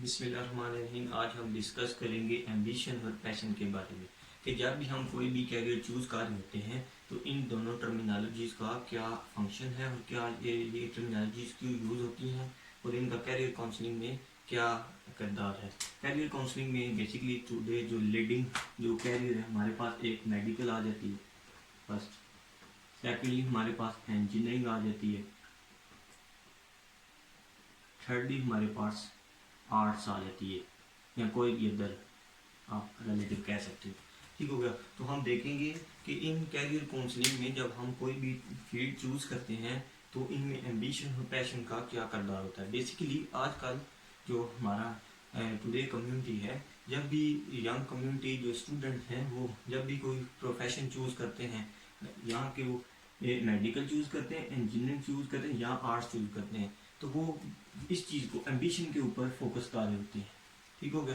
बिस्मिल्लाहिर्रहमानिर्रहीम। आज हम डिस्कस करेंगे एम्बिशन और पैशन के बारे में कि जब भी हम कोई भी कैरियर चूज़ कर रहे होते हैं तो इन दोनों टर्मिनोलॉजीज का क्या फंक्शन है और क्या ये टर्मिनोलॉजीज क्यों यूज़ होती हैं और इनका कैरियर काउंसलिंग में क्या किरदार है। कैरियर काउंसलिंग में बेसिकली टुडे जो लीडिंग जो कैरियर है हमारे पास एक मेडिकल आ जाती है फर्स्ट, सेकेंडली हमारे पास इंजीनियरिंग आ जाती है, थर्डली हमारे पास आर्ट्स आ जाती है या कोई भी अदर आप रिलेटिव कह सकते हो। ठीक हो गया। तो हम देखेंगे कि इन कैरियर काउंसलिंग में जब हम कोई भी फील्ड चूज़ करते हैं तो इनमें एम्बिशन और पैशन का क्या किरदार होता है। बेसिकली आजकल जो हमारा टुडे कम्युनिटी है, जब भी यंग कम्युनिटी जो स्टूडेंट हैं वो जब भी कोई प्रोफेशन चूज़ करते हैं, यहाँ के वो मेडिकल चूज़ करते हैं, इंजीनियरिंग चूज़ करते हैं या आर्ट्स चूज़ करते हैं, तो वो इस चीज़ को एम्बिशन के ऊपर फोकस कर रहे होते हैं। ठीक हो गया।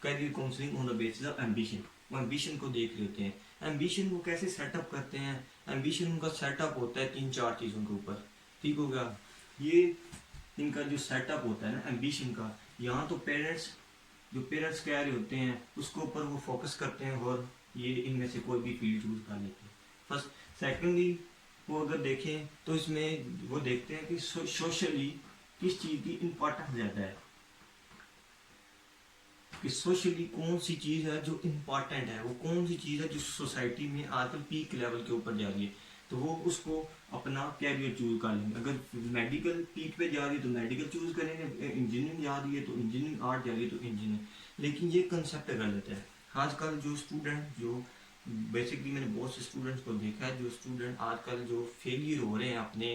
Career counselling on the basis of ambition, वो एम्बिशन को देख रहे होते हैं। एम्बिशन वो कैसे सेटअप करते हैं, एम्बिशन उनका सेटअप होता है 3-4 चीज़ों के ऊपर। ठीक हो गया। ये इनका जो सेटअप होता है ना एम्बिशन का, यहाँ तो पेरेंट्स कह रहे होते हैं उसके ऊपर वो फोकस करते हैं और ये इनमें से कोई भी फील्ड चूज कर लेते हैं फर्स्ट। सेकेंडली वो अगर देखें तो इसमें वो देखते हैं कि सोशली किस चीज़ की इम्पोर्टेंस ज़्यादा है, कि सोशली कौन सी चीज़ है जो इम्पोर्टेंट है, वो कौन सी चीज़ है जो सोसाइटी में आजकल पीक लेवल के ऊपर जा रही है, तो वो उसको अपना कैरियर चूज कर लेंगे। अगर मेडिकल पीक पे जा रही है तो मेडिकल चूज करेंगे, इंजीनियरिंग जा रही है तो इंजीनियरिंग, आर्ट जा रही है तो इंजीनियरिंग। लेकिन ये कंसेप्ट गलत है। आजकल जो स्टूडेंट जो बेसिकली मैंने बहुत से स्टूडेंट्स को देखा है, जो स्टूडेंट आजकल जो फेलियर हो रहे हैं अपने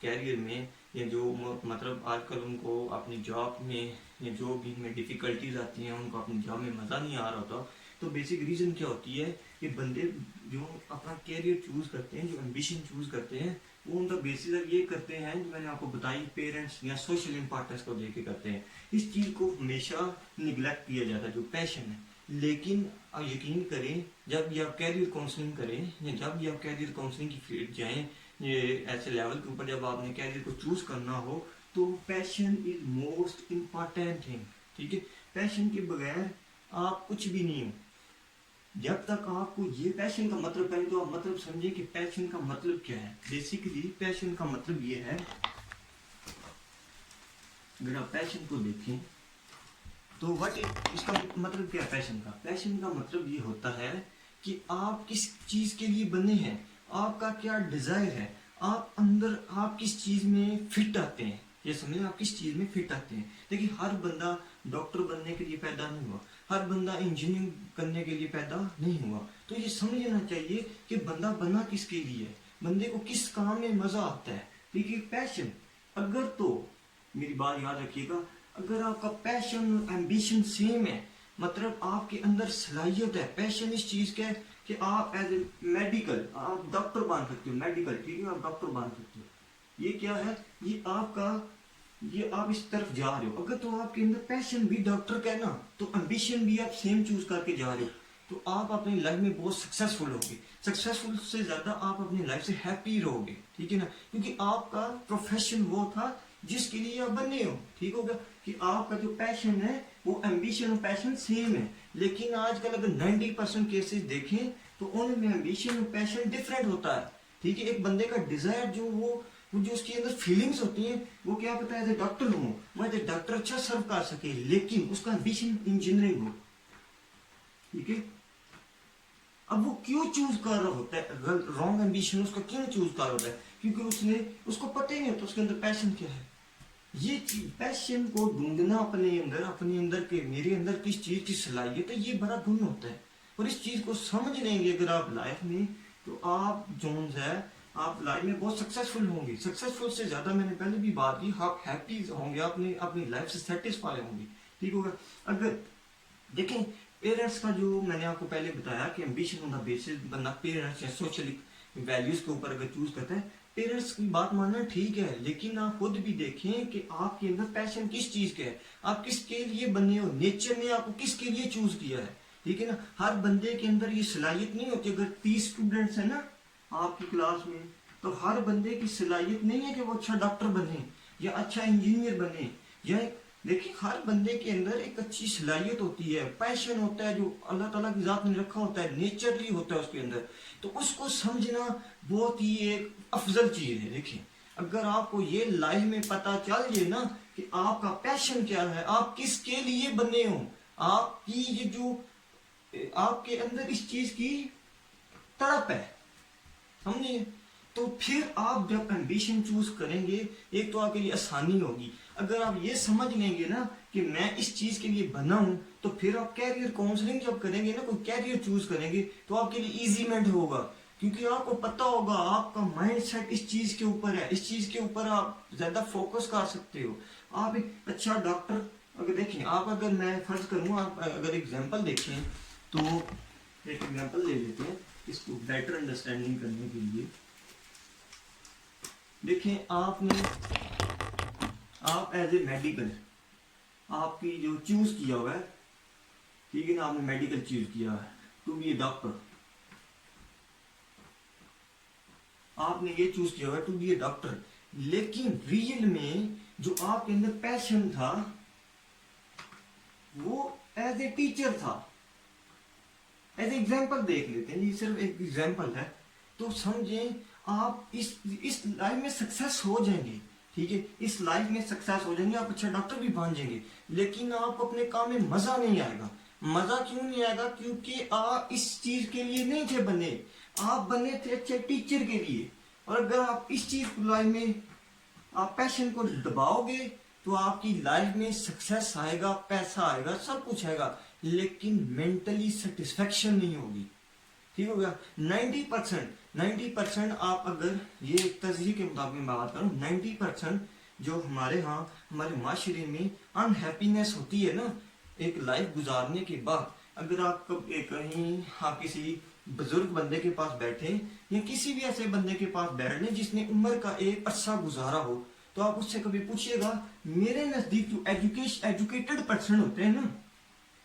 कैरियर में, या जो मतलब आजकल उनको अपनी जॉब में या जो भी में डिफ़िकल्टीज आती हैं, उनको अपनी जॉब में मज़ा नहीं आ रहा होता, तो बेसिक रीज़न क्या होती है कि बंदे जो अपना कैरियर चूज़ करते हैं, जो एम्बिशन चूज़ करते हैं, वो उनका बेसिस ये करते हैं जो मैंने आपको बताई, पेरेंट्स या सोशल इम्पोर्टेंस को देख के करते हैं। इस चीज़ को हमेशा निगलेक्ट किया जाता है जो पैशन है। लेकिन आप यकीन करें, जब भी आप कैरियर काउंसलिंग करें या जब भी आप कैरियर काउंसलिंग की फील्ड जाएं, ये ऐसे लेवल के ऊपर जब आपने कैरियर को चूज करना हो, तो passion is most important thing. ठीक है। पैशन के बगैर आप कुछ भी नहीं हो। जब तक आपको ये पैशन का मतलब, पहले तो आप मतलब समझे कि पैशन का मतलब क्या है। बेसिकली पैशन का मतलब ये है, अगर आप पैशन को देखें तो इसका मतलब क्या है पैशन का। पैशन का मतलब ये होता है कि आप किस चीज के लिए बने हैं, आपका क्या डिजायर है, आप अंदर आप किस चीज में फिट आते हैं। ये समझे आप किस चीज में फिट आते हैं। देखिए हर बंदा डॉक्टर बनने के लिए पैदा नहीं हुआ, हर बंदा इंजीनियरिंग करने के लिए पैदा नहीं हुआ। तो ये समझना चाहिए कि बंदा बना किसके लिए है, बंदे को किस काम में मजा आता है। देखिए पैशन, अगर तो मेरी बात याद रखिएगा, अगर आपका पैशन और एम्बिशन सेम है, मतलब आपके अंदर सलाहियत है, पैशन इस चीज का है कि आप एज ए मेडिकल आप डॉक्टर बन सकते हो, मेडिकल ठीक है, आप डॉक्टर बन सकते हो। ये क्या है, ये आपका, ये आप इस तरफ जा रहे हो। अगर तो आपके अंदर पैशन भी डॉक्टर का है ना, तो एम्बिशन भी आप सेम चूज करके जा रहे हो, तो आप अपनी लाइफ में बहुत सक्सेसफुल होगे। सक्सेसफुल से ज्यादा आप अपनी लाइफ से हैप्पी रहोगे। ठीक है ना, क्योंकि आपका प्रोफेशन वो था जिसके लिए आप बने हो। ठीक होगा कि आपका जो पैशन है वो एम्बिशन और पैशन सेम है। लेकिन आजकल अगर 90% केसेस देखें तो उनमें एम्बिशन और पैशन डिफरेंट होता है। ठीक है। एक बंदे का डिजायर जो वो जो उसके अंदर फीलिंग्स होती हैं, वो क्या पता है, डॉक्टर हूँ मैं, डॉक्टर अच्छा सर्व कर सके, लेकिन उसका एम्बिशन इंजीनियरिंग हो। ठीक है। अब वो क्यों चूज कर रहा होता है, रॉन्ग एम्बिशन उसका क्यों चूज कर रहा होता है, क्योंकि उसको पता ही नहीं होता उसके अंदर पैशन क्या है। ये पैशन को ढूंढना अपने अंदर के मेरे अंदर किस चीज की सलाहियत है, ये बड़ा गुण होता है। और इस चीज को समझ लेंगे अगर आप लाइफ में, तो आप जोन्स है, आप लाइफ में बहुत सक्सेसफुल होंगे। सक्सेसफुल से ज्यादा मैंने पहले भी बात की, आप हैप्पी होंगे, अपनी लाइफ से सेटिस्फाई होंगे। ठीक होगा। अगर देखें पेरेंट्स का जो मैंने आपको पहले बताया कि एम्बिशन ऑन द बेसिस बंदा पेरेंट्स या सोशल वैल्यूज के ऊपर अगर चूज करता है, पेरेंट्स की बात मानना ठीक है, लेकिन आप खुद भी देखें कि आपके अंदर पैशन किस चीज का है, आप किसके लिए बने हो, नेचर ने आपको किसके लिए चूज किया है। ठीक है ना। हर बंदे के अंदर ये सलाहियत नहीं होती। अगर 30 स्टूडेंट्स है ना आपकी क्लास में, तो हर बंदे की सलाहियत नहीं है कि वो अच्छा डॉक्टर बने या अच्छा इंजीनियर बने या देखिए हर बंदे के अंदर एक अच्छी सलाहियत होती है, पैशन होता है जो अल्लाह ताला की जात ने रखा होता है, नेचरली होता है उसके अंदर। तो उसको समझना बहुत ही एक अफजल चीज है। देखिए अगर आपको ये लाइफ में पता चल जाए ना कि आपका पैशन क्या है, आप किसके लिए बने हो, आपकी ये जो आपके अंदर इस चीज की तड़प है, समझे, तो फिर आप जब एम्बिशन चूज करेंगे एक तो आपके लिए आसानी होगी। अगर आप ये समझ लेंगे ना कि मैं इस चीज के लिए बना हूं, तो फिर आप कैरियर काउंसलिंग जब करेंगे ना, कोई कैरियर चूज करेंगे, तो आपके लिए इजीमेंट होगा, क्योंकि आपको पता होगा आपका माइंड सेट इस चीज के ऊपर है, इस चीज के ऊपर आप ज्यादा फोकस कर सकते हो। आप एक अच्छा डॉक्टर अगर देखें, आप अगर मैं फर्ज करूँ, आप अगर एग्जाम्पल देखें तो एक एग्जाम्पल ले लेते हैं इसको बेटर अंडरस्टैंडिंग करने के लिए। देखें आप एज ए मेडिकल आपकी जो चूज किया हुआ है, ठीक है ना, आपने मेडिकल चूज किया है टू बी ए डॉक्टर, आपने ये चूज किया हुआ है टू बी ए डॉक्टर, लेकिन रियल में जो आपके अंदर पैशन था वो एज ए टीचर था। एज एग्जाम्पल देख लेते हैं, ये सिर्फ एक एग्जाम्पल है, तो समझें आप इस लाइफ में सक्सेस हो जाएंगे, ठीक है, इस लाइफ में सक्सेस हो जाएंगे, आप अच्छा डॉक्टर भी बन जाएंगे, लेकिन आपको अपने काम में मजा नहीं आएगा। मजा क्यों नहीं आएगा? क्योंकि आप इस चीज के लिए नहीं थे बने, आप बने थे अच्छे टीचर के लिए। और अगर आप इस चीज को लाइफ में आप पैशन को दबाओगे तो आपकी लाइफ में सक्सेस आएगा, पैसा आएगा, सब कुछ आएगा, लेकिन मेंटली सेटिस्फेक्शन नहीं होगी। ठीक हो गया? 90% आप अगर ये तजहीर के मुताबिक बात करूं, 90% जो हमारे यहाँ हमारे माशरे में अनहैप्पीनेस होती है ना एक लाइफ गुजारने के बाद, अगर आप कहीं आप किसी बुजुर्ग बंदे के पास बैठे या किसी भी ऐसे बंदे के पास बैठ लें जिसने उम्र का एक अरसा गुजारा हो, तो आप उससे कभी पूछिएगा, मेरे नजदीक जो एजुकेटेड पर्सन होते हैं ना,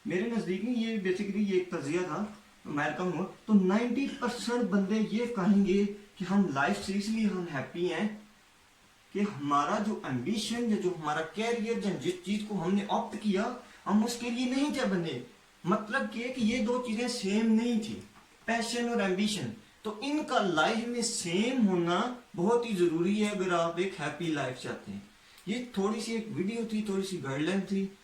मेरे नजदीक में ये बेसिकली ये एक तजिया था अमेरिका में, तो 90% बंदे ये कहेंगे कि हम लाइफ से इसलिए हम हैप्पी हैं कि हमारा जो एम्बिशन या जो हमारा कैरियर या जिस चीज को हमने ऑप्ट किया हम उसके लिए नहीं थे बने। मतलब कि ये दो चीजें सेम नहीं थी, पैशन और एम्बिशन। तो इनका लाइफ में सेम होना बहुत ही जरूरी है अगर आप एक हैप्पी लाइफ चाहते हैं। ये थोड़ी सी एक वीडियो थी, थोड़ी सी गाइडलाइन थी।